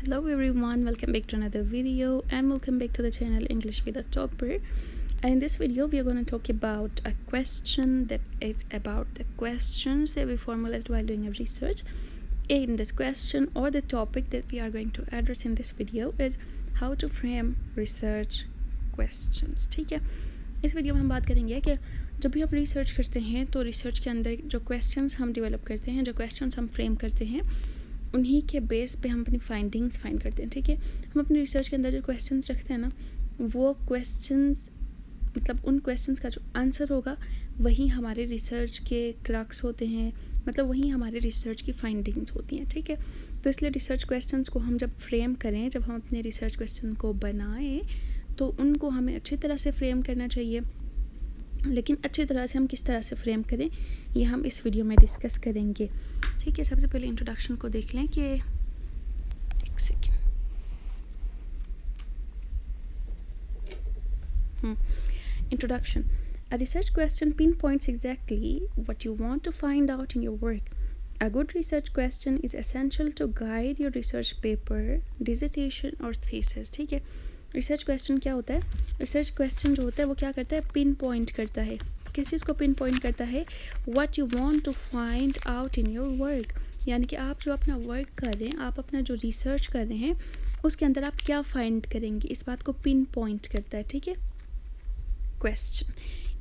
Hello everyone, welcome back to another video and welcome back to the channel English with a Topper. And in this video we are going to talk about a question that is about the questions that we formulate while doing a research. And the question or the topic that we are going to address in this video is how to frame research questions. ठीक है, इस video में हम बात करेंगे कि जब भी आप रिसर्च करते हैं तो रिसर्च के अंदर जो क्वेश्चंस हम डेवलप करते हैं, जो क्वेश्चंस हम फ्रेम करते हैं, उन्हीं के बेस पे हम अपनी फाइंडिंग्स फाइंड करते हैं. ठीक है, हम अपनी रिसर्च के अंदर जो क्वेश्चंस रखते हैं ना, वो क्वेश्चंस मतलब उन क्वेश्चंस का जो आंसर होगा वही हमारे रिसर्च के क्रक्स होते हैं, मतलब वही हमारे रिसर्च की फाइंडिंग्स होती हैं. ठीक है, तो इसलिए रिसर्च क्वेश्चंस को हम जब फ्रेम करें, जब हम अपने रिसर्च क्वेश्चन को बनाएं, तो उनको हमें अच्छी तरह से फ्रेम करना चाहिए. लेकिन अच्छी तरह से हम किस तरह से फ्रेम करें ये हम इस वीडियो में डिस्कस करेंगे. ठीक है, सबसे पहले इंट्रोडक्शन को देख लें कि एक second. Introduction. A research question pinpoints exactly what you want to find out in your work. A good research question is essential to guide your research paper, dissertation or thesis. ठीक है, research question क्या होता है? Research question जो होता है वो क्या करता है? पिन पॉइंट करता है. किस चीज़ को पिन पॉइंट करता है? What you want to find out in your work. यानी कि आप जो अपना वर्क कर रहे हैं, आप अपना जो रिसर्च कर रहे हैं, उसके अंदर आप क्या फाइंड करेंगे, इस बात को पिन पॉइंट करता है. ठीक है, क्वेश्चन.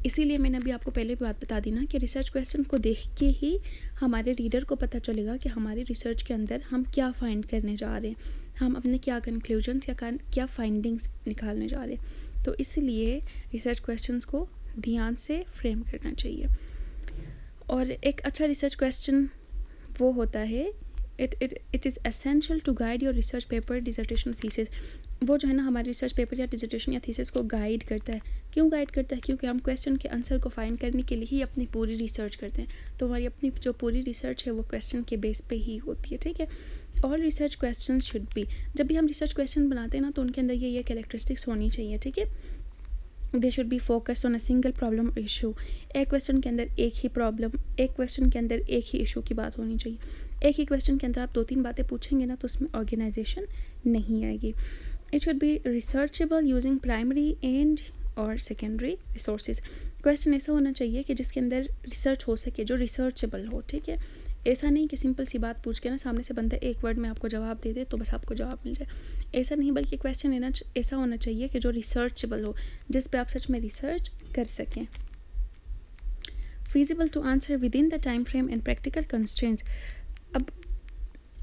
इसीलिए मैंने अभी आपको पहले बात बता दी ना कि रिसर्च क्वेश्चन को देख के ही हमारे रीडर को पता चलेगा कि हमारी रिसर्च के अंदर हम क्या फाइंड करने जा रहे हैं, हम अपने क्या कंक्लूजन्स या क्या फाइंडिंग्स निकालने जा रहे हैं. तो इसलिए रिसर्च क्वेश्चंस को ध्यान से फ्रेम करना चाहिए. और एक अच्छा रिसर्च क्वेश्चन वो होता है, it is essential to guide your research paper, dissertation, thesis. वो जो है ना हमारे रिसर्च पेपर या डिसर्टेशन या थीसिस को गाइड करता है. क्यों गाइड करता है? क्योंकि हम क्वेश्चन के आंसर को फाइंड करने के लिए ही अपनी पूरी रिसर्च करते हैं. तो हमारी अपनी जो पूरी रिसर्च है वो क्वेश्चन के बेस पे ही होती है. ठीक है, all research question should be, जब भी हम रिसर्च क्वेश्चन बनाते हैं ना, तो उनके अंदर ये कैरेक्टरिस्टिक्स होनी चाहिए. ठीक है, they should be focused on a single problem और इशू. एक क्वेश्चन के अंदर एक ही प्रॉब्लम, एक क्वेश्चन के अंदर एक ही इशू की बात होनी चाहिए. एक ही क्वेश्चन के अंदर आप 2-3 बातें पूछेंगे ना, तो उसमें ऑर्गेनाइजेशन नहीं आएगी. It should be researchable using primary and और सेकेंडरी रिसोर्सेज. क्वेश्चन ऐसा होना चाहिए कि जिसके अंदर रिसर्च हो सके, जो रिसर्चेबल हो. ठीक है, ऐसा नहीं कि सिंपल सी बात पूछ के ना सामने से बंदा एक वर्ड में आपको जवाब दे दे तो बस आपको जवाब मिल जाए. ऐसा नहीं, बल्कि क्वेश्चन ऐसा होना चाहिए कि जो रिसर्चेबल हो, जिस पे आप सच में रिसर्च कर सकें. feasible to answer within the time frame and practical constraints. अब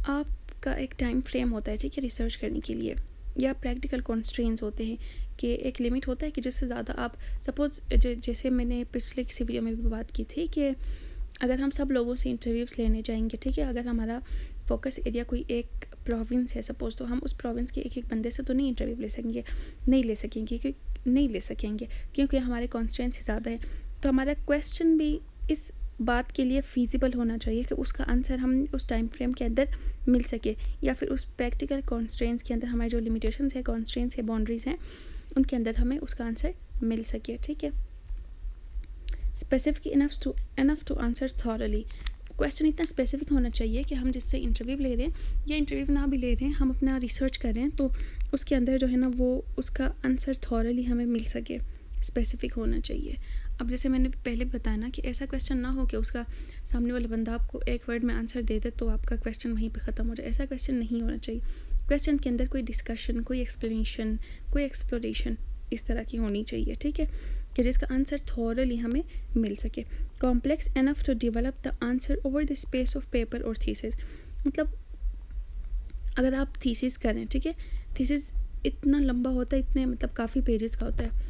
आपका एक टाइम फ्रेम होता है, ठीक है, रिसर्च करने के लिए, या प्रैक्टिकल कॉन्स्ट्रेंट्स होते हैं कि एक लिमिट होता है कि जिससे ज़्यादा आप सपोज जैसे मैंने पिछले किसी वीडियो में भी बात की थी कि अगर हम सब लोगों से इंटरव्यूज़ लेने जाएंगे, ठीक है, अगर हमारा फोकस एरिया कोई एक प्रोविंस है सपोज, तो हम उस प्रोविंस के एक बंदे से तो नहीं इंटरव्यू ले सकेंगे क्योंकि हमारे कॉन्स्ट्रेंट्स ज़्यादा है. तो हमारा क्वेश्चन भी इस बात के लिए फीजिबल होना चाहिए कि उसका आंसर हम उस टाइम फ्रेम के अंदर मिल सके, या फिर उस प्रैक्टिकल कॉन्स्ट्रेंट्स के अंदर हमारे जो लिमिटेशंस है, कॉन्स्ट्रेंट्स है, बाउंड्रीज़ हैं, उनके अंदर हमें उसका आंसर मिल सके. ठीक है, specific enough to answer thoroughly. Question इतना स्पेसिफिक होना चाहिए कि हम जिससे इंटरव्यू ले रहे हैं या इंटरव्यू ना भी ले रहे हैं, हम अपना रिसर्च कर रहे हैं, तो उसके अंदर जो है ना वो उसका आंसर थॉरली हमें मिल सके. स्पेसिफिक होना चाहिए. अब जैसे मैंने पहले बताया ना कि ऐसा क्वेश्चन ना हो कि उसका सामने वाला बंदा आपको एक वर्ड में आंसर दे दे तो आपका क्वेश्चन वहीं पे ख़त्म हो जाए. ऐसा क्वेश्चन नहीं होना चाहिए. क्वेश्चन के अंदर कोई डिस्कशन, कोई एक्सप्लेनेशन, कोई एक्सप्लोरेशन इस तरह की होनी चाहिए. ठीक है, कि जिसका आंसर थॉरली हमें मिल सके. Complex enough to develop the answer over the space of paper और थीसिस. मतलब अगर आप थीसिस करें, ठीक है, थीसिस इतना लंबा होता है, इतने मतलब काफ़ी पेजेस का होता है.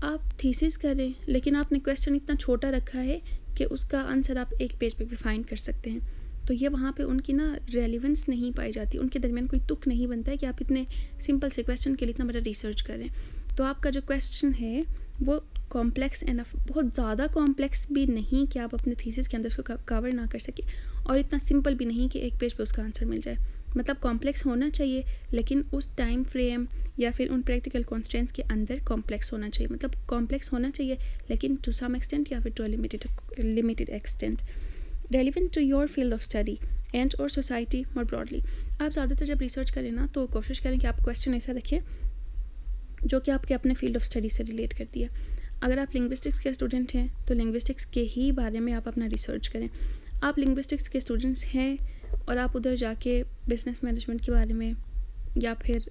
आप थीसिस करें लेकिन आपने क्वेश्चन इतना छोटा रखा है कि उसका आंसर आप एक पेज पे भी फाइंड कर सकते हैं. तो ये वहाँ पे उनकी ना रेलिवेंस नहीं पाई जाती, उनके दरमियान कोई तुक नहीं बनता है कि आप इतने सिंपल से क्वेश्चन के लिए इतना बड़ा रिसर्च करें. तो आपका जो क्वेश्चन है वो कॉम्प्लेक्स इनफ, बहुत ज़्यादा कॉम्प्लेक्स भी नहीं कि आप अपने थीसिस के अंदर उसको कवर ना कर सके, और इतना सिंपल भी नहीं कि एक पेज पे उसका आंसर मिल जाए. मतलब कॉम्प्लेक्स होना चाहिए लेकिन उस टाइम फ्रेम या फिर उन प्रैक्टिकल कॉन्स्टेंट्स के अंदर कॉम्प्लेक्स होना चाहिए. मतलब कॉम्प्लेक्स होना चाहिए लेकिन टू सम एक्सटेंट या फिर to a limited extent. Relevant to your field of study. And और सोसाइटी मोर ब्रॉडली। आप ज़्यादातर जब रिसर्च करें ना तो कोशिश करें कि आप क्वेश्चन ऐसा रखें जो कि आपके अपने फील्ड ऑफ स्टडी से रिलेट करती है। अगर आप लिंग्विस्टिक्स के स्टूडेंट हैं तो लिंग्विस्टिक्स के ही बारे में आप अपना रिसर्च करें। आप लिंग्विस्टिक्स के स्टूडेंट्स हैं और आप उधर जाके बिजनेस मैनेजमेंट के बारे में या फिर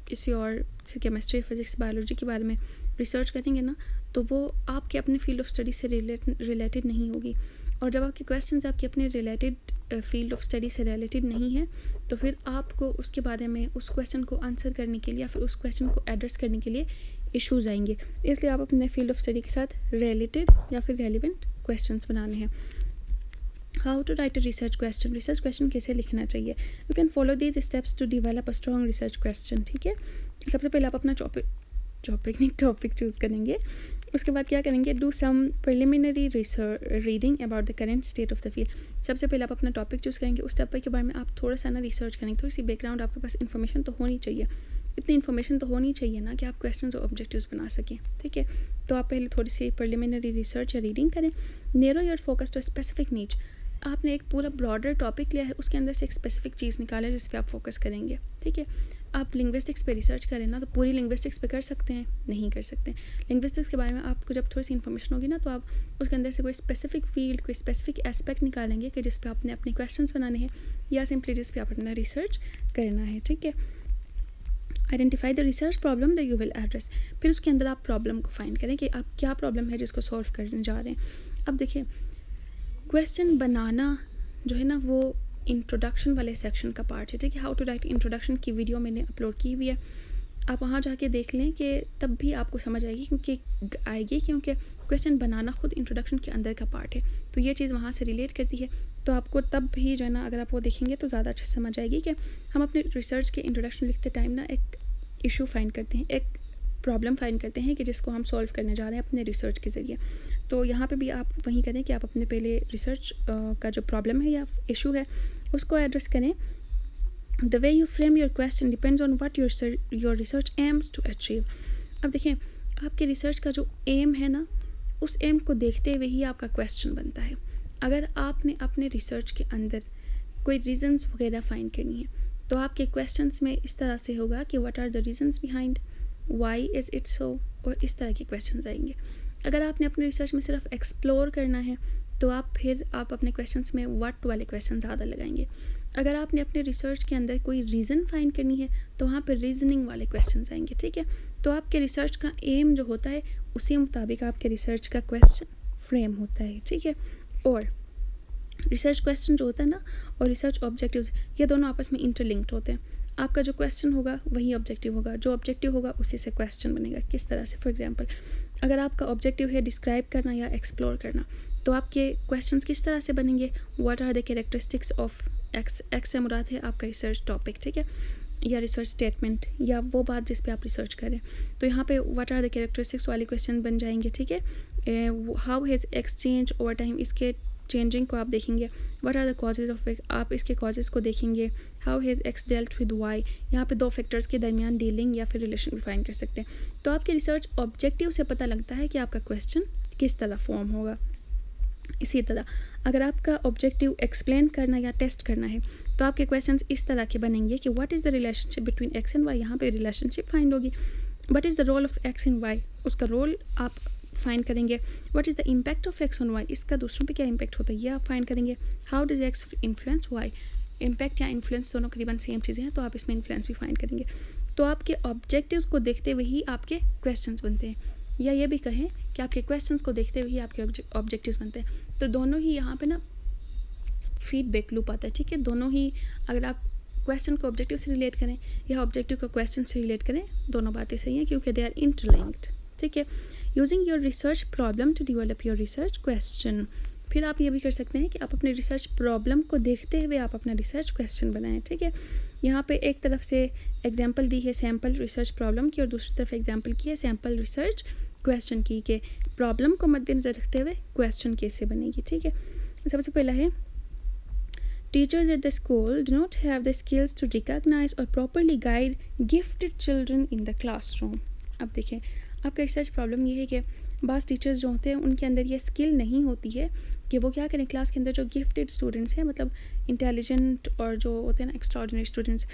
किसी और केमिस्ट्री, फिज़िक्स, बायोलॉजी के बारे में रिसर्च करेंगे ना तो वो आपके अपने फील्ड ऑफ स्टडी से रिलेटेड नहीं होगी। और जब आपके क्वेश्चंस आपके अपने रिलेटेड फील्ड ऑफ स्टडी से रिलेटेड नहीं है तो फिर आपको उसके बारे में उस क्वेश्चन को आंसर करने के लिए या फिर उस क्वेश्चन को एड्रेस करने के लिए इश्यूज आएंगे। इसलिए आप अपने फील्ड ऑफ स्टडी के साथ रिलेटेड या फिर रेलिवेंट क्वेश्चंस बनाने हैं। How to write a research question कैसे लिखना चाहिए। You can follow these steps to develop a strong research question. ठीक है, सबसे पहले आप अपना टॉपिक चूज़ करेंगे। उसके बाद क्या करेंगे, do some preliminary reading about the current state of the field. सबसे पहले आप अपना टॉपिक चूज़ करेंगे, उस टॉपिक के बारे में आप थोड़ा सा ना रिसर्च करेंगे, थोड़ी सी बैकग्राउंड आपके पास इन्फॉर्मेशन तो होनी चाहिए। इतनी इन्फॉर्मेशन तो होनी चाहिए ना कि आप क्वेश्चंस और ऑब्जेक्टिव्स बना सकें। ठीक है, तो आप पहले थोड़ी सी प्रिलिमिनरी रिसर्च या रीडिंग करें। Narrow your focus to specific niche. आपने एक पूरा ब्रॉडर टॉपिक लिया है, उसके अंदर से एक स्पेसिफिक चीज़ निकालें जिस पे आप फोकस करेंगे। ठीक है, आप लिंग्विस्टिक्स पे रिसर्च करें ना तो पूरी लिंग्विस्टिक्स पे कर सकते हैं, नहीं कर सकते। लिंग्विस्टिक्स के बारे में आपको जब थोड़ी सी इन्फॉर्मेशन होगी ना तो आप उसके अंदर से कोई स्पेसिफिक फील्ड, कोई स्पेसिफिक एस्पेक्ट निकालेंगे कि जिस पे आपने अपने क्वेश्चंस बनाने हैं या सिंपली जिस पे आप अपना रिसर्च करना है। ठीक है, identify the research problem that you will address. फिर उसके अंदर आप प्रॉब्लम को फाइंड करें कि आप क्या प्रॉब्लम है जिसको सॉल्व करने जा रहे हैं। अब देखिए, क्वेश्चन बनाना जो है ना वो इंट्रोडक्शन वाले सेक्शन का पार्ट है। ठीक है, हाउ टू राइट इंट्रोडक्शन की वीडियो मैंने अपलोड की हुई है, आप वहाँ जाके देख लें कि तब भी आपको समझ आएगी क्योंकि क्वेश्चन बनाना खुद इंट्रोडक्शन के अंदर का पार्ट है। तो ये चीज़ वहाँ से रिलेट करती है, तो आपको तब भी जो है ना अगर आप वो देखेंगे तो ज़्यादा अच्छे से समझ आएगी कि हम अपने रिसर्च के इंट्रोडक्शन लिखते टाइम ना एक इशू फाइंड करते हैं, एक प्रॉब्लम फाइंड करते हैं कि जिसको हम सॉल्व करने जा रहे हैं अपने रिसर्च के ज़रिए। तो यहाँ पे भी आप वही करें कि आप अपने पहले रिसर्च का जो प्रॉब्लम है या इशू है उसको एड्रेस करें। The way you frame your question depends on what your research aims to achieve. अब देखें, आपके रिसर्च का जो एम है ना उस एम को देखते हुए ही आपका क्वेश्चन बनता है। अगर आपने अपने रिसर्च के अंदर कोई रीजंस वगैरह फाइंड करनी है तो आपके क्वेश्चंस में इस तरह से होगा कि what are the reasons behind, why is it so, और इस तरह के क्वेश्चंस आएंगे। अगर आपने अपने रिसर्च में सिर्फ एक्सप्लोर करना है तो आप अपने क्वेश्चंस में व्हाट वाले क्वेश्चन ज़्यादा लगाएंगे। अगर आपने अपने रिसर्च के अंदर कोई रीज़न फाइंड करनी है तो वहाँ पर रीजनिंग वाले क्वेश्चंस आएंगे। ठीक है, तो आपके रिसर्च का एम जो होता है उसी मुताबिक आपके रिसर्च का क्वेश्चन फ्रेम होता है। ठीक है, और रिसर्च क्वेश्चन जो होता है ना और रिसर्च ऑब्जेक्टिव्स, ये दोनों आपस में इंटरलिंक्ड होते हैं। आपका जो क्वेश्चन होगा वही ऑब्जेक्टिव होगा, जो ऑब्जेक्टिव होगा उसी से क्वेश्चन बनेगा। किस तरह से, फॉर एग्जांपल अगर आपका ऑब्जेक्टिव है डिस्क्राइब करना या एक्सप्लोर करना तो आपके क्वेश्चंस किस तरह से बनेंगे, what are the characteristics of X से मुराद है आपका रिसर्च टॉपिक। ठीक है, या रिसर्च स्टेटमेंट या वो बात जिस पे आप रिसर्च करें, तो यहाँ पे व्हाट आर द कैरेक्टरिस्टिक्स वाले क्वेश्चन बन जाएंगे। ठीक है, how has X change over time, इसके चेंजिंग को आप देखेंगे। What are the causes of X, आप इसके कॉजेज़ को देखेंगे। How has X dealt with Y, यहाँ पे दो फैक्टर्स के दरमियान डीलिंग या फिर रिलेशन भी फाइंड कर सकते हैं। तो आपके रिसर्च ऑब्जेक्टिव से पता लगता है कि आपका क्वेश्चन किस तरह फॉर्म होगा। इसी तरह अगर आपका ऑब्जेक्टिव एक्सप्लेन करना या टेस्ट करना है तो आपके क्वेश्चंस इस तरह के बनेंगे कि what is the relationship between X and Y, यहाँ पे रिलेशनशिप फाइंड होगी। What is the role of X in Y, उसका रोल आप फाइंड करेंगे। What is the impact of X on Y, इसका दूसरों पे क्या इम्पैक्ट होता है ये आप फाइंड करेंगे। How does X influence Y, impact या इन्फ्लुएंस दोनों करीबन सेम चीज़ें हैं तो आप इसमें इन्फ्लुएंस भी फाइंड करेंगे। तो आपके ऑब्जेक्टिव्स को देखते हुए ही आपके क्वेश्चंस बनते हैं, या ये भी कहें कि आपके क्वेश्चंस को देखते हुए ही आपके ऑब्जेक्टिव्स बनते हैं। तो दोनों ही यहाँ पे ना फीडबैक लूप आता है। ठीक है, दोनों ही, अगर आप क्वेश्चन को ऑब्जेक्टिव से रिलेट करें या ऑब्जेक्टिव को क्वेश्चन से रिलेट करें, दोनों बातें सही हैं क्योंकि दे आर इंटरलिंक्ड। ठीक है, using your research problem to develop your research question. फिर आप ये भी कर सकते हैं कि आप अपने रिसर्च प्रॉब्लम को देखते हुए आप अपना रिसर्च क्वेश्चन बनाएं। ठीक है, यहाँ पे एक तरफ से एग्जांपल दी है सैम्पल रिसर्च प्रॉब्लम की और दूसरी तरफ एग्जांपल की है सैम्पल रिसर्च क्वेश्चन की, के प्रॉब्लम को मद्देनजर रखते हुए क्वेश्चन कैसे बनेगी। ठीक है, सबसे पहला है teachers at the school do not have the skills to recognise और properly guide gifted children in the classroom. अब देखें, आपका रिसर्च प्रॉब्लम ये है कि बाज़ टीचर्स जो होते हैं उनके अंदर ये स्किल नहीं होती है कि वो क्या करें, क्लास के अंदर जो गिफ्टेड स्टूडेंट्स हैं, मतलब इंटेलिजेंट और जो होते हैं ना एक्स्ट्राऑर्डिनरी स्टूडेंट्स,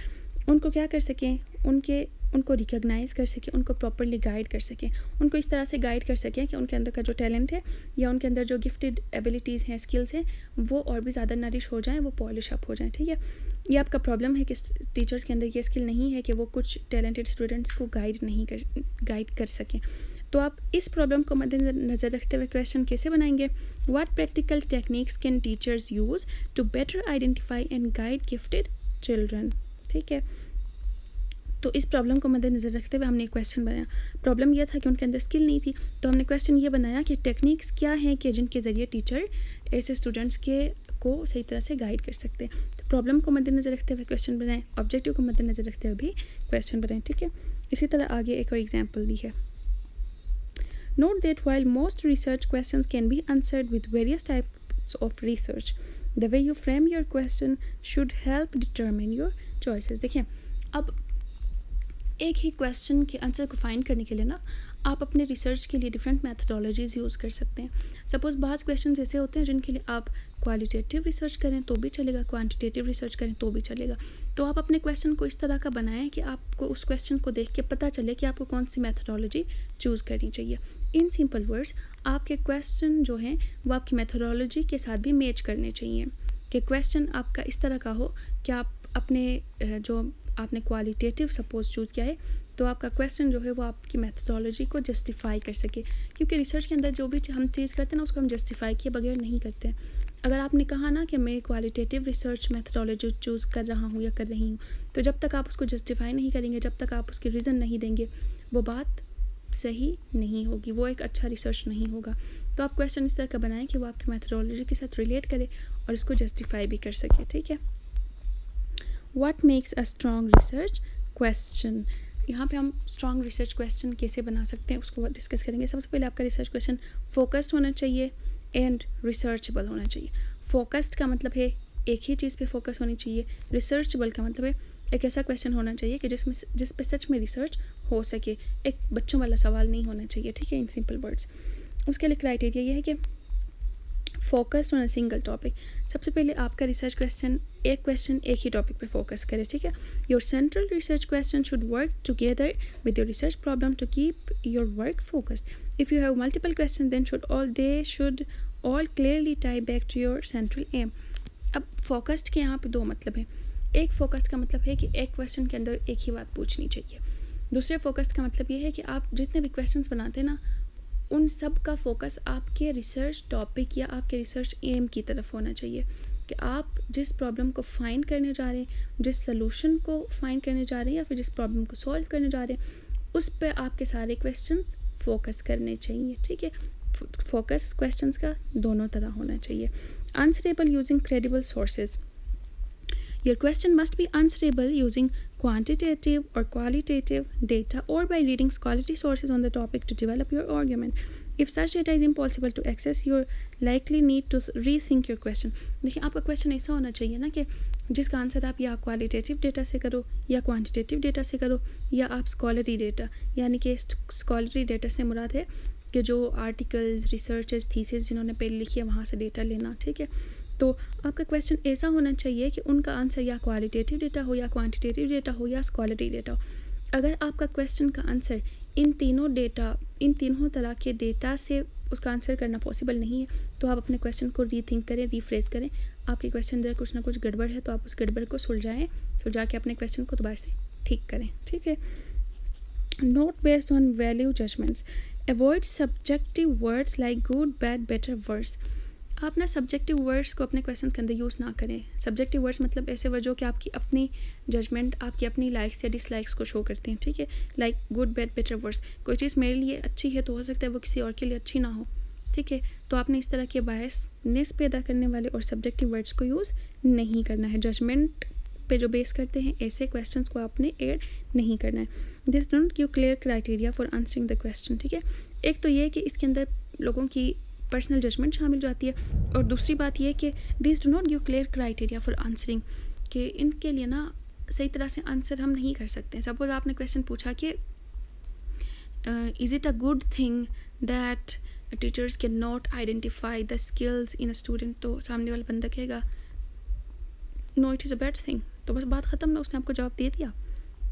उनको क्या कर सकें, उनको रिकॉग्नाइज़ कर सकें, उनको प्रॉपरली गाइड कर सकें, उनको इस तरह से गाइड कर सकें कि उनके अंदर का जो टैलेंट है या उनके अंदर जो गिफ्टेड एबिलिटीज़ हैं, स्किल्स हैं, वो और भी ज़्यादा नरिश हो जाएं, वो पॉलिश अप हो जाएं। ठीक है, ये आपका प्रॉब्लम है कि टीचर्स के अंदर ये स्किल नहीं है कि वो कुछ टैलेंटेड स्टूडेंट्स को गाइड कर सकें। तो आप इस प्रॉब्लम को मद्देनज़र रखते हुए क्वेश्चन कैसे बनाएंगे? What practical techniques can teachers use to better identify and guide gifted children. ठीक है, तो इस प्रॉब्लम को मद्देनज़र रखते हुए हमने एक क्वेश्चन बनाया। प्रॉब्लम यह था कि उनके अंदर स्किल नहीं थी, तो हमने क्वेश्चन ये बनाया कि टेक्निक्स क्या हैं कि जिनके ज़रिए टीचर ऐसे स्टूडेंट्स को सही तरह से गाइड कर सकते हैं। तो प्रॉब्लम को मद्देनज़र रखते हुए क्वेश्चन बनाएं, ऑब्जेक्टिव को मद्देनज़र रखते हुए भी क्वेश्चन बनाएं। ठीक है, इसी तरह आगे एक और एग्जाम्पल दी है। Note that while most research questions can be answered with various types of research, the way you frame your question should help determine your choices. देखिए, अब एक ही क्वेश्चन के आंसर को फाइंड करने के लिए ना आप अपने रिसर्च के लिए डिफरेंट मैथडोलॉजीज़ यूज़ कर सकते हैं। सपोज़ बाज़ क्वेश्चन ऐसे होते हैं जिनके लिए आप क्वालिटेटिव रिसर्च करें तो भी चलेगा, क्वांटिटेटिव रिसर्च करें तो भी चलेगा। तो आप अपने क्वेश्चन को इस तरह का बनाएं कि आपको उस क्वेश्चन को देख के पता चले कि आपको कौन सी मैथडोलॉजी चूज़ करनी चाहिए। इन सिंपल वर्ड्स, आपके क्वेश्चन जो हैं वो आपकी मैथडोलॉजी के साथ भी मैच करने चाहिए, कि क्वेश्चन आपका इस तरह का हो कि आप अपने जो आपने क्वालिटेटिव सपोज चूज़ किया है तो आपका क्वेश्चन जो है वो आपकी मैथडोलॉजी को जस्टिफाई कर सके, क्योंकि रिसर्च के अंदर जो भी हम चीज़ करते हैं ना उसको हम जस्टिफाई किए बगैर नहीं करते हैं। अगर आपने कहा ना कि मैं क्वालिटेटिव रिसर्च मैथडोलॉजी चूज़ कर रहा हूँ या कर रही हूँ, तो जब तक आप उसको जस्टिफाई नहीं करेंगे, जब तक आप उसके रीज़न नहीं देंगे, वो बात सही नहीं होगी, वो एक अच्छा रिसर्च नहीं होगा। तो आप क्वेश्चन इस तरह का बनाएं कि वो आपकी मैथडोलॉजी के साथ रिलेट करे और इसको जस्टिफाई भी कर सके। ठीक है, what makes a strong research question. यहाँ पे हम स्ट्रॉन्ग रिसर्च क्वेश्चन कैसे बना सकते हैं उसको डिस्कस करेंगे। सबसे पहले आपका रिसर्च क्वेश्चन फोकस्ड होना चाहिए एंड रिसर्चेबल होना चाहिए। फोकस्ड का मतलब है एक ही चीज़ पे फोकस होनी चाहिए। रिसर्चेबल का मतलब है एक ऐसा क्वेश्चन होना चाहिए कि जिस पे सच में रिसर्च हो सके, एक बच्चों वाला सवाल नहीं होना चाहिए। ठीक है, इन सिंपल वर्ड्स। उसके लिए क्राइटेरिया ये है कि focused on a single topic. सबसे पहले आपका रिसर्च क्वेश्चन एक ही टॉपिक पे फोकस करे। ठीक है, your central research question should work together with your research problem to keep your work focused. If you have multiple question then they should all clearly tie back to your central aim. अब focused के यहाँ पे दो मतलब है। एक focused का मतलब है कि एक क्वेश्चन के अंदर एक ही बात पूछनी चाहिए। दूसरे फोकस्ड का मतलब ये है कि आप जितने भी क्वेश्चंस बनाते हैं ना उन सब का फोकस आपके रिसर्च टॉपिक या आपके रिसर्च एम की तरफ होना चाहिए, कि आप जिस प्रॉब्लम को फाइंड करने जा रहे हैं, जिस सलूशन को फाइंड करने जा रहे हैं या फिर जिस प्रॉब्लम को सॉल्व करने जा रहे हैं उस पर आपके सारे क्वेश्चंस फोकस करने चाहिए। ठीक है, फोकस क्वेश्चंस का दोनों तरह होना चाहिए। Answerable using credible sources. Your question must be answerable using quantitative or qualitative data or by reading scholarly sources on the topic to develop your argument. If such data is impossible to access, you likely need to rethink your question. देखिए, आपका क्वेश्चन ऐसा होना चाहिए ना कि जिसका answer आप या क्वालिटेटिव डेटा से करो या क्वांटिटेटिव डेटा से करो या आप स्कॉलरी डेटा, यानी कि स्कॉलरी डेटा से मुराद है कि जो आर्टिकल्स, रिसर्चेस, थीसिस जिन्होंने पहले लिखी है वहाँ से डेटा लेना। ठीक है, तो आपका क्वेश्चन ऐसा होना चाहिए कि उनका आंसर या क्वालिटेटिव डेटा हो या क्वांटिटेटिव डेटा हो या स्कॉलरी डेटा हो। अगर आपका क्वेश्चन का आंसर इन तीनों तरह के डेटा से उसका आंसर करना पॉसिबल नहीं है तो आप अपने क्वेश्चन को रीथिंक करें, रीफ्रेज करें। आपके क्वेश्चन अंदर कुछ ना कुछ गड़बड़ है तो आप उस गड़बड़ को सुलझा के अपने क्वेश्चन को दोबारा से ठीक करें। ठीक है, not based on value judgements. Avoid subjective words like good, bad, better, worse. आप ना सब्जेक्टिव वर्ड्स को अपने क्वेश्चन के अंदर यूज़ ना करें। सब्जेक्टिव वर्ड्स मतलब ऐसे वर्ड जो कि आपकी अपनी जजमेंट, आपकी अपनी लाइक्स या डिसलाइक्स को शो करते हैं। ठीक है, like good, bad, better, worse. कोई चीज़ मेरे लिए अच्छी है तो हो सकता है वो किसी और के लिए अच्छी ना हो। ठीक है, तो आपने इस तरह के बायसनेस पैदा करने वाले और सब्जेक्टिव वर्ड्स को यूज़ नहीं करना है। जजमेंट पे जो बेस करते हैं ऐसे क्वेश्चंस को आपने ऐड नहीं करना है। This don't give clear criteria for answering the question. ठीक है, एक तो ये है कि इसके अंदर लोगों की पर्सनल जजमेंट शामिल जाती है और दूसरी बात यह कि this do not give clear criteria for answering, कि इनके लिए ना सही तरह से आंसर हम नहीं कर सकते। सपोज आपने क्वेश्चन पूछा कि is it a good thing that teachers can not identify the skills in a student, तो सामने वाला बंदा कहेगा no it is a bad thing, तो बस बात ख़त्म ना, उसने आपको जवाब दे दिया।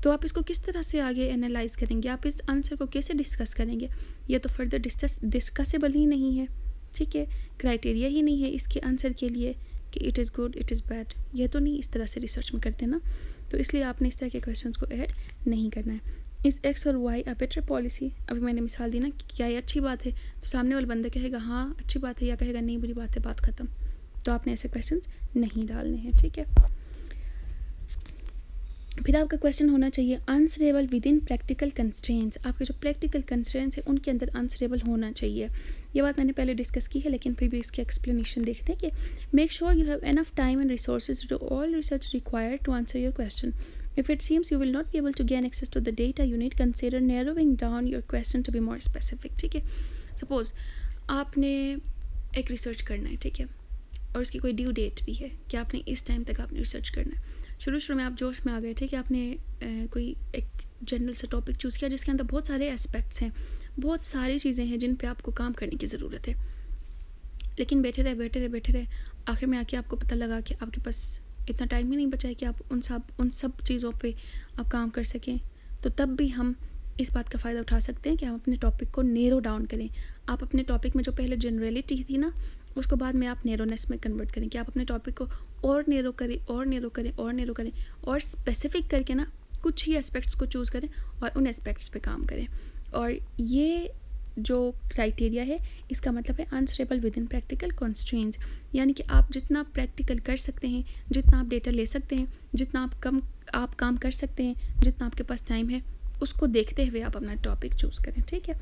तो आप इसको किस तरह से आगे एनालाइज करेंगे, आप इस आंसर को कैसे डिस्कस करेंगे, ये तो फर्दर डिस्कसेबल ही नहीं है, ठीक है। क्राइटेरिया ही नहीं है इसके आंसर के लिए कि it is good it is bad, ये तो नहीं इस तरह से रिसर्च में करते ना। तो इसलिए आपने इस तरह के क्वेश्चंस को ऐड नहीं करना है। इस एक्स और वाई अ बेटर पॉलिसी, अभी मैंने मिसाल दी ना कि क्या ये अच्छी बात है, तो सामने वाला बंदा कहेगा हाँ अच्छी बात है, या कहेगा नहीं बुरी बात है, बात ख़त्म। तो आपने ऐसे क्वेश्चंस नहीं डालने हैं, ठीक है। फिर आपका क्वेश्चन होना चाहिए answerable with in practical constraints, आपके जो प्रैक्टिकल कंस्ट्रेंट्स हैं उनके अंदर आंसरेबल होना चाहिए। ये बात मैंने पहले डिस्कस की है, लेकिन फिर भी इसकी एक्सप्लेनेशन देखते हैं कि make sure you have enough time and resources to all research required to answer your question. If it seems you will not be able to gain access to the data you need, consider narrowing down your question to be more specific, ठीक है। Suppose आपने एक research करना है, ठीक है, और उसकी कोई ड्यू डेट भी है कि आपने इस टाइम तक आपने रिसर्च करना है। शुरू में आप जोश में आ गए थे कि आपने कोई एक जनरल सा टॉपिक चूज़ किया जिसके अंदर बहुत सारे एस्पेक्ट्स हैं, बहुत सारी चीज़ें हैं जिन पे आपको काम करने की ज़रूरत है, लेकिन बैठे रहे आखिर में आके आपको पता लगा कि आपके पास इतना टाइम ही नहीं बचा है कि आप उन सब चीज़ों पे आप काम कर सकें। तो तब भी हम इस बात का फ़ायदा उठा सकते हैं कि हम अपने टॉपिक को नेरो डाउन करें। आप अपने टॉपिक में जो पहले जनरलिटी थी ना, उसको बाद में आप नेरोनेस में कन्वर्ट करें, कि आप अपने टॉपिक को और नेरो करें और स्पेसिफिक करके ना कुछ ही एस्पेक्ट्स को चूज़ करें और उन एस्पेक्ट्स पे काम करें। और ये जो क्राइटेरिया है इसका मतलब है answerable with in practical constraints, यानी कि आप जितना प्रैक्टिकल कर सकते हैं, जितना आप डेटा ले सकते हैं, जितना आप काम कर सकते हैं, जितना आपके पास टाइम है, उसको देखते हुए आप अपना टॉपिक चूज़ करें, ठीक है।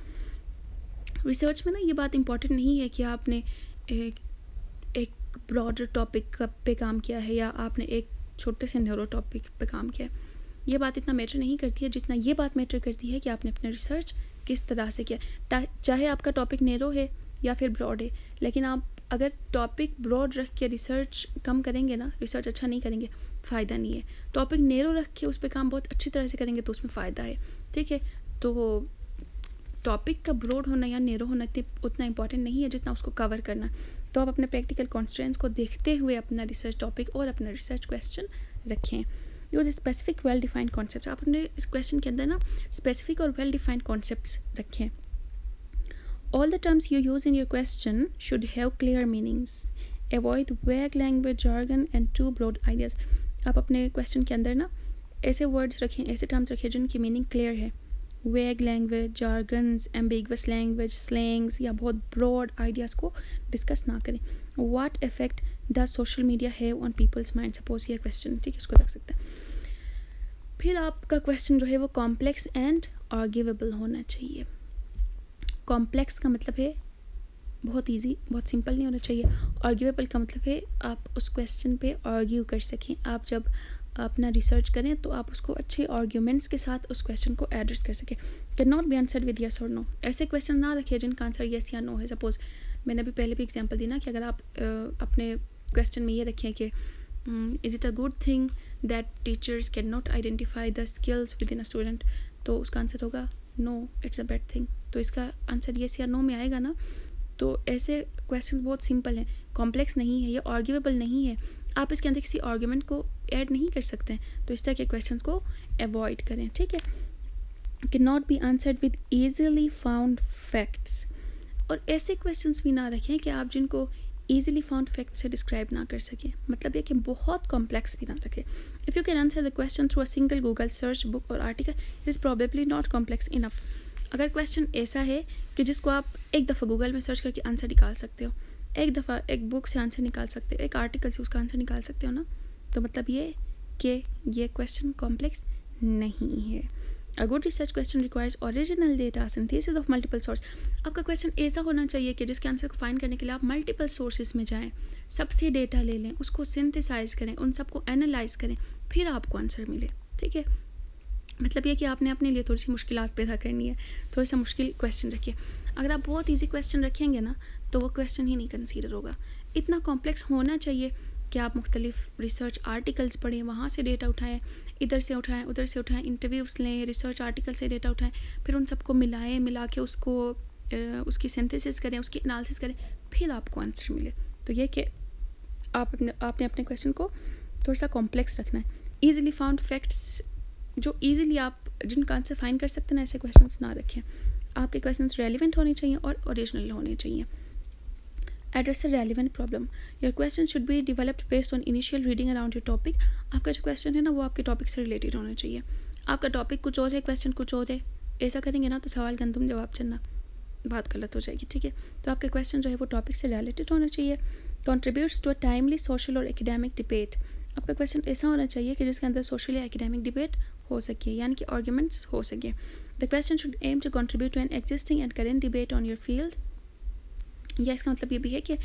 रिसर्च में ना ये बात इंपॉर्टेंट नहीं है कि आपने एक ब्रॉडर टॉपिक पे काम किया है या आपने एक छोटे से नैरो टॉपिक पे काम किया है। ये बात इतना मैटर नहीं करती है जितना ये बात मैटर करती है कि आपने अपना रिसर्च किस तरह से किया। चाहे आपका टॉपिक नैरो है या फिर ब्रॉड है, लेकिन आप अगर टॉपिक ब्रॉड रख के रिसर्च कम करेंगे ना, रिसर्च अच्छा नहीं करेंगे, फ़ायदा नहीं है। टॉपिक नैरो रख के उस पर काम बहुत अच्छी तरह से करेंगे तो उसमें फ़ायदा है, ठीक है। तो टॉपिक का ब्रॉड होना या नैरो होना उतना इंपॉर्टेंट नहीं है जितना उसको कवर करना। तो आप अपने प्रैक्टिकल कॉन्स्ट्रेंट्स को देखते हुए अपना रिसर्च टॉपिक और अपना रिसर्च क्वेश्चन रखें। Use specific well defined concepts, आप अपने इस क्वेश्चन के अंदर ना स्पेसिफिक और वेल डिफाइंड कॉन्सेप्ट्स रखें। All the terms you use in your question should have clear meanings, avoid vague language, jargon and too broad ideas. आप अपने क्वेश्चन के अंदर ना ऐसे वर्ड्स रखें, ऐसे टर्म्स रखें जिनकी मीनिंग क्लियर है। वैग language, jargons, ambiguous language, slangs या बहुत ब्रॉड आइडियाज़ को डिस्कस ना करें। What effect the social media have on people's mind, suppose ये क्वेश्चन, ठीक है, इसको रख सकते हैं। फिर आपका क्वेश्चन जो है वो कॉम्प्लेक्स एंड आर्ग्यूएबल होना चाहिए। कॉम्प्लेक्स का मतलब है बहुत इजी, बहुत सिंपल नहीं होना चाहिए। आर्ग्यूएबल का मतलब है आप उस क्वेश्चन पे आर्ग्यू कर सकें। आप जब अपना रिसर्च करें तो आप उसको अच्छे आर्ग्यूमेंट्स के साथ उस क्वेश्चन को एड्रेस कर सकें। Can not be answered with yes और नो, ऐसे क्वेश्चन ना रखिए जिनका आंसर यस या नो है। सपोज मैंने अभी पहले भी एग्जांपल दी ना कि अगर आप अपने क्वेश्चन में ये रखें कि is it a good thing that teachers can not identify the skills within a student, तो उसका आंसर होगा no it's a bad thing. तो इसका आंसर यस या नो में आएगा ना। तो ऐसे क्वेश्चन बहुत सिंपल हैं, कॉम्प्लेक्स नहीं है, ये आर्ग्यूएबल नहीं है, आप इसके अंदर किसी आर्ग्यूमेंट को ऐड नहीं कर सकते हैं। तो इस तरह के क्वेश्चन को अवॉइड करें, ठीक है। Can not be answered with easily found facts, और ऐसे क्वेश्चंस भी ना रखें कि आप जिनको ईजिली फाउंड फैक्ट से डिस्क्राइब ना कर सकें। मतलब ये कि बहुत कॉम्प्लेक्स भी ना रखें। If you can answer the question through a single Google search, book और article, it is probably not complex enough. अगर क्वेश्चन ऐसा है कि जिसको आप एक दफ़ा गूगल में सर्च करके आंसर निकाल सकते हो, एक दफ़ा एक बुक से आंसर निकाल सकते हो, एक आर्टिकल से उसका आंसर निकाल सकते हो ना, तो मतलब ये कि ये क्वेश्चन कॉम्प्लेक्स नहीं है। A good research question requires original data, synthesis of multiple source. आपका क्वेश्चन ऐसा होना चाहिए कि जिसके आंसर को फाइंड करने के लिए आप मल्टीपल सोर्सेज में जाएं, सबसे डेटा ले लें, उसको सिंथेसाइज करें, उन सबको एनालाइज करें, फिर आपको आंसर मिले, ठीक है। मतलब ये कि आपने अपने लिए थोड़ी सी मुश्किलात पैदा करनी है, थोड़ा सा मुश्किल क्वेश्चन रखिए। अगर आप बहुत ईजी क्वेश्चन रखेंगे ना तो वो क्वेश्चन ही नहीं कंसीडर होगा। इतना कॉम्प्लेक्स होना चाहिए कि आप मुख्तलिफ रिसर्च आर्टिकल्स पढ़ें, वहाँ से डेटा उठाएं, इधर से उठाएं, उधर से उठाएं, इंटरव्यूज़ लें, रिसर्च आर्टिकल से डेटा उठाएं, फिर उन सबको मिला के उसको उसकी सिंथेसिस करें, उसकी एनालिसिस करें, फिर आपको आंसर मिले। तो ये कि आपने अपने क्वेश्चन को थोड़ा सा कॉम्प्लेक्स रखना है। ईजिली फाउंड फैक्ट्स, जो ईजिली आप जिनका आंसर फाइंड कर सकते हैं, ऐसे क्वेश्चंस ना रखें। आपके क्वेश्चंस रेलिवेंट होने चाहिए और ओरिजिनल होने चाहिए। Address a relevant problem. Your question should be developed based on initial reading around your topic. आपका जो क्वेश्चन है ना, वो आपके टॉपिक से रिलेटेड होना चाहिए। आपका टॉपिक कुछ और है, क्वेश्चन कुछ और है, ऐसा करेंगे ना तो सवाल का अंतिम जवाब चलना बात गलत हो जाएगी, ठीक है। तो आपके क्वेश्चन जो है वो टॉपिक से रिलेटेड होना चाहिए। Contributes to a timely social और एकेडमिक डिबेट। आपका क्वेश्चन ऐसा होना चाहिए कि जिसके अंदर सोशल या एकेडमिक डिबेट हो सके, यानी कि आर्ग्यूमेंट्स हो सके। The question should aim to contribute to an existing and current debate on your field. या इसका मतलब ये भी है कि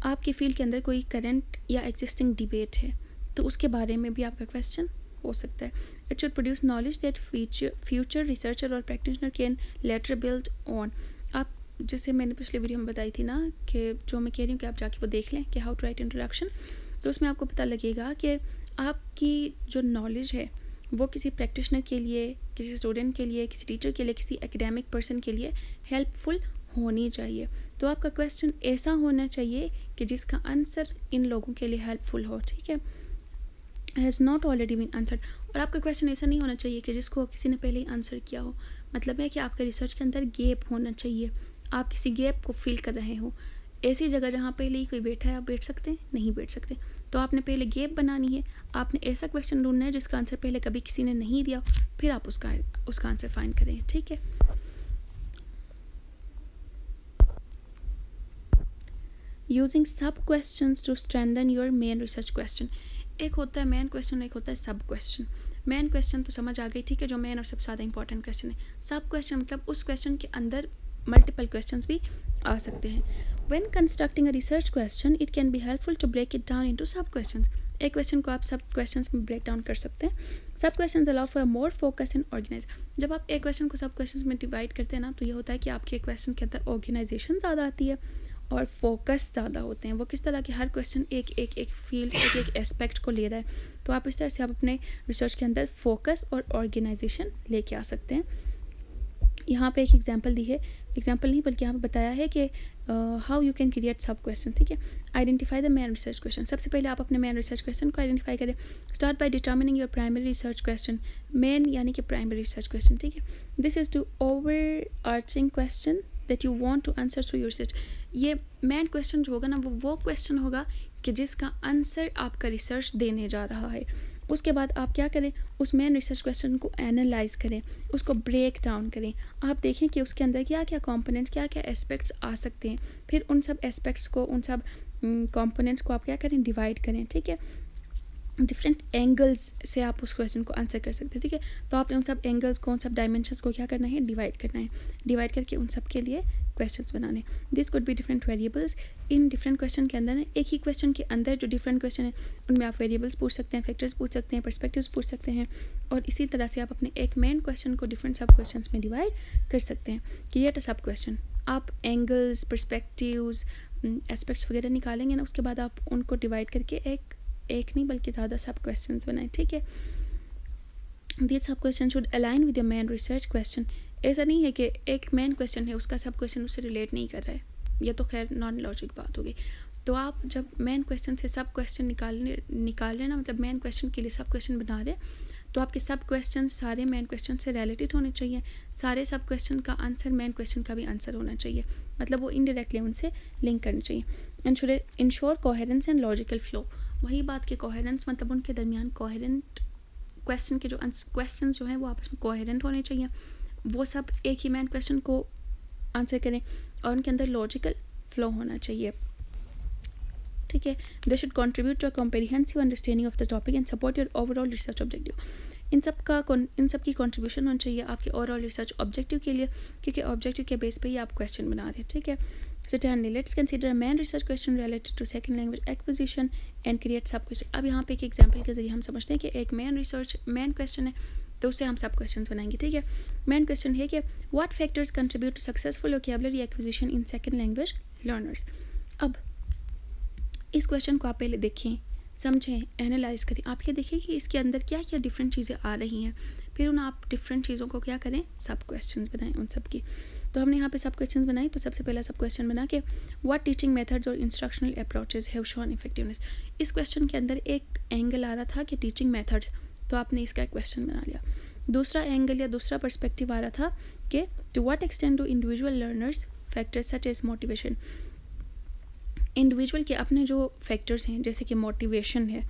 आपकी फील्ड के अंदर कोई करंट या एग्जिस्टिंग डिबेट है तो उसके बारे में भी आपका क्वेश्चन हो सकता है। It should produce knowledge that future researcher और practitioner can later build on. आप जैसे मैंने पिछले वीडियो में बताई थी ना कि जो मैं कह रही हूँ कि आप जाके वो देख लें कि हाउ टू राइट इंट्रोडक्शन, तो उसमें आपको पता लगेगा कि आपकी जो नॉलेज है वो किसी प्रैक्टिशनर के लिए, किसी स्टूडेंट के लिए, किसी टीचर के लिए, किसी एकेडमिक पर्सन के लिए हेल्पफुल होनी चाहिए। तो आपका क्वेश्चन ऐसा होना चाहिए कि जिसका आंसर इन लोगों के लिए हेल्पफुल हो, ठीक है। Has not already been answered. और आपका क्वेश्चन ऐसा नहीं होना चाहिए कि जिसको किसी ने पहले ही आंसर किया हो। मतलब है कि आपका रिसर्च के अंदर गैप होना चाहिए, आप किसी गैप को फिल कर रहे हो। ऐसी जगह जहाँ पहले ही कोई बैठा है, आप बैठ सकते हैं, नहीं बैठ सकते, तो आपने पहले गैप बनानी है। आपने ऐसा क्वेश्चन ढूंढना है जिसका आंसर पहले कभी किसी ने नहीं दिया, फिर आप उसका आंसर फाइंड करें, ठीक है। Using sub questions to strengthen your main research question. एक होता है मेन क्वेश्चन, एक होता है सब क्वेश्चन। मेन क्वेश्चन तो समझ आ गई, ठीक है, जो मेन और सबसे ज़्यादा इंपॉर्टेंट क्वेश्चन है। सब क्वेश्चन मतलब उस क्वेश्चन के अंदर मल्टीपल क्वेश्चंस भी आ सकते हैं। When constructing a research question it can be helpful to break it down into sub questions. एक क्वेश्चन को आप सब क्वेश्चंस में ब्रेक डाउन कर सकते हैं। Sub questions allow for more focus and organise. जब आप एक क्वेश्चन को सब क्वेश्चंस में डिवाइड करते हैं ना, तो ये होता है कि आपके क्वेश्चन के अंदर ऑर्गेनाइजेशन ज़्यादा आती है और फोकस ज़्यादा होते हैं। वो किस तरह के, हर क्वेश्चन एक फील्ड, एक एस्पेक्ट को ले रहा है, तो आप इस तरह से आप अपने रिसर्च के अंदर फोकस और ऑर्गेनाइजेशन लेके आ सकते हैं। यहाँ पे एक एग्जांपल दी है, एग्जांपल नहीं बल्कि यहाँ पे बताया है कि how you can create sub question, ठीक है। Identify the main research question. सबसे पहले आप अपने मेन रिसर्च क्वेश्चन को आइडेंटिफाई करें। Start by determining your primary research question. Main यानी कि प्राइमरी रिसर्च क्वेश्चन, ठीक है। This is to overarching question that you want to answer through your research. ये मेन क्वेश्चन जो होगा ना, वो क्वेश्चन होगा कि जिसका आंसर आपका रिसर्च देने जा रहा है। उसके बाद आप क्या करें, उस मेन रिसर्च क्वेश्चन को एनालाइज करें, उसको ब्रेक डाउन करें। आप देखें कि उसके अंदर क्या क्या कंपोनेंट्स, क्या क्या एस्पेक्ट्स आ सकते हैं। फिर उन सब एस्पेक्ट्स को, उन सब कंपोनेंट्स को आप क्या करें, डिवाइड करें, ठीक है। डिफरेंट एंगल्स से आप उस क्वेश्चन को आंसर कर सकते हैं, ठीक है। तो आपने उन सब एंगल्स को, उन सब डायमेंशंस को क्या करना है, डिवाइड करना है। डिवाइड करके उन सब के लिए क्वेश्चंस बनाने। This could be different variables. In different question के अंदर, एक ही क्वेश्चन के अंदर जो डिफरेंट क्वेश्चन है उनमें आप वेरिएबल्स पूछ सकते हैं, फैक्टर्स पूछ सकते हैं, पर्सपेक्टिव्स पूछ सकते हैं, और इसी तरह से आप अपने एक मेन क्वेश्चन को डिफरेंट सब क्वेश्चन में डिवाइड कर सकते हैं। क्रिएट अ सब क्वेश्चन। आप एंगल्स, पर्सपेक्टिव्स, एस्पेक्ट्स वगैरह निकालेंगे ना, उसके बाद आप उनको डिवाइड करके एक नहीं बल्कि ज़्यादा सब क्वेश्चंस बनाएं, ठीक है। दिस सब question should align with your main research question. ऐसा नहीं है कि एक मेन क्वेश्चन है, उसका सब क्वेश्चन उससे रिलेट नहीं कर रहा है, ये तो खैर नॉन लॉजिक बात होगी। तो आप जब मेन क्वेश्चन से सब क्वेश्चन निकाल रहे ना, मतलब मेन क्वेश्चन के लिए सब क्वेश्चन बना रहे, तो आपके सब क्वेश्चन सारे मेन क्वेश्चन से रिलेटेड होने चाहिए। सारे सब क्वेश्चन का आंसर मेन क्वेश्चन का भी आंसर होना चाहिए, मतलब वो इनडायरेक्टली उनसे लिंक करनी चाहिए। And should ensure coherence and logical flow. वही बात के कोहेरेंस मतलब उनके दरमियान कोहेरेंट क्वेश्चन के जो क्वेश्चन जो हैं वो आपस में कोहेरेंट होने चाहिए। वो सब एक ही मेन क्वेश्चन को आंसर करें और उनके अंदर लॉजिकल फ्लो होना चाहिए, ठीक है। They should contribute to a comprehensive understanding of the topic and support your overall research objective. इन सब की कंट्रीब्यूशन होनी चाहिए आपके ओवरऑल रिसर्च ऑब्जेक्टिव के लिए, क्योंकि ऑब्जेक्टिव के बेस पे ही आप क्वेश्चन बना रहे हैं, ठीक है। Certainly, let's consider a main research question related to second language acquisition and create sub question. अब यहाँ पे एक एग्जांपल के जरिए हम समझते हैं कि एक मेन क्वेश्चन है, तो उससे हम सब क्वेश्चंस बनाएंगे, ठीक है। मेन क्वेश्चन है कि what factors contribute to successful vocabulary acquisition in second language learners. अब इस क्वेश्चन को आप पहले देखें, समझें, एनालाइज करें। आप ये देखिए कि इसके अंदर क्या क्या डिफरेंट चीज़ें आ रही हैं, फिर उन आप डिफरेंट चीज़ों को क्या करें, सब क्वेश्चंस बनाएं उन सब की। तो हमने यहाँ पे सब क्वेश्चन बनाए। तो सबसे पहला सब क्वेश्चन बना के व्हाट टीचिंग मेथड्स और instructional approaches have shown effectiveness. इस क्वेश्चन के अंदर एक एंगल आ रहा था कि टीचिंग मेथड्स, तो आपने इसका क्वेश्चन बना लिया। दूसरा एंगल या दूसरा पर्सपेक्टिव आ रहा था कि to what extent do individual learners factors such as motivation, individual के अपने जो फैक्टर्स हैं जैसे कि मोटिवेशन है,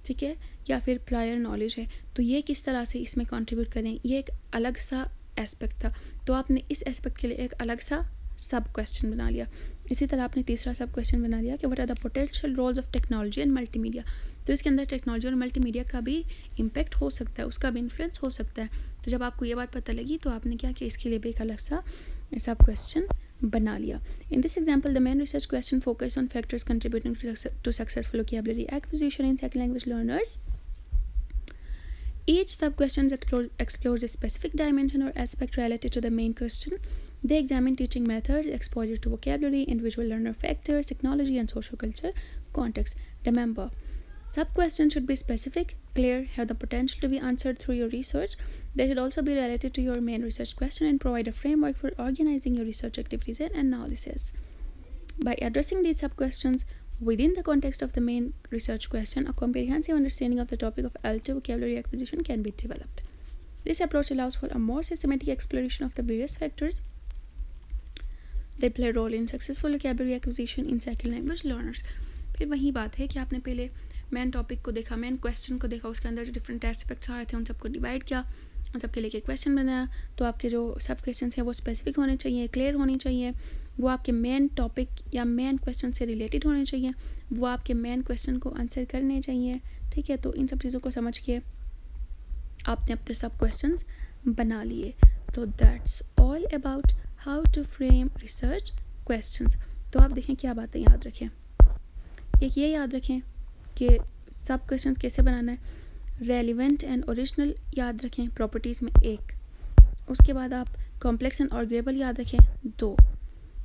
ठीक है, या फिर प्रायर नॉलेज है, तो ये किस तरह से इसमें कंट्रीब्यूट करें, ये एक अलग सा एस्पेक्ट था। तो आपने इस एस्पेक्ट के लिए एक अलग सा सब क्वेश्चन बना लिया। इसी तरह आपने तीसरा सब क्वेश्चन बना लिया कि what are the potential roles of technology and multimedia. तो इसके अंदर टेक्नोलॉजी और मल्टीमीडिया का भी इम्पैक्ट हो सकता है, उसका भी इन्फ्लुएंस हो सकता है। तो जब आपको ये बात पता लगी तो आपने क्या किया, इसके लिए भी एक अलग सा सब क्वेश्चन बना लिया। In this example the main research question focus on factors contributing to successful vocabulary acquisition in second language learners. Each sub-question explores a specific dimension or aspect related to the main question. They examine teaching methods, exposure to vocabulary, individual learner factors, technology, and social culture context. Remember, sub-questions should be specific, clear, have the potential to be answered through your research. They should also be related to your main research question and provide a framework for organizing your research activities and analysis. By addressing these sub-questions within the context of the main research question, a comprehensive understanding of the topic of L2 vocabulary acquisition can be developed. This approach allows for a more systematic exploration of the various factors that play a role in successful vocabulary acquisition in second language learners. फिर वही बात है कि आपने पहले main topic को देखा, main question को देखा, उसके अंदर जो डिफरेंट एस्पेक्ट्स आ रहे थे उन सबको डिवाइड किया, उन सबके लिए क्वेश्चन बनाया। तो आपके जो सब क्वेश्चन हैं वो स्पेसिफिक होने चाहिए, क्लियर होनी चाहिए, वो आपके मेन टॉपिक या मेन क्वेश्चन से रिलेटेड होने चाहिए, वो आपके मेन क्वेश्चन को आंसर करने चाहिए, ठीक है। तो इन सब चीज़ों को समझ के आपने अपने सब क्वेश्चंस बना लिए। तो that's all about how to frame research questions. तो आप देखें क्या बातें याद रखें, एक ये याद रखें कि सब क्वेश्चंस कैसे बनाना है, रेलिवेंट एंड ओरिजिनल याद रखें प्रॉपर्टीज़ में 1, उसके बाद आप कॉम्प्लेक्स एंड आर्ग्यूएबल याद रखें 2,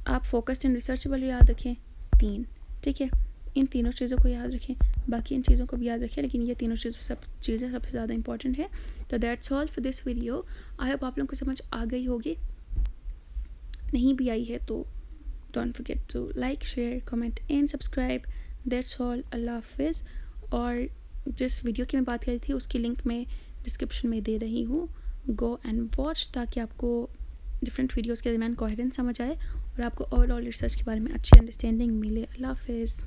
आप फोकस्ड एंड रिसर्चेबल याद रखें 3, ठीक है। इन तीनों चीज़ों को याद रखें, बाकी इन चीज़ों को भी याद रखें, लेकिन ये तीनों चीज़ें सबसे ज़्यादा इंपॉर्टेंट है। तो that's all for this video. I hope आप लोगों को समझ आ गई होगी, नहीं भी आई है तो don't forget to like, share, comment and subscribe. That's all, अल्लाह हाफिज़। और जिस वीडियो की मैं बात कर रही थी उसकी लिंक मैं डिस्क्रिप्शन में दे रही हूँ, गो एंड वॉच, ताकि आपको डिफरेंट वीडियोस के दरमियान कोहेरेंस समझ आए और आपको ओवरऑल रिसर्च के बारे में अच्छी अंडरस्टैंडिंग मिले। अल्लाह हाफिज़।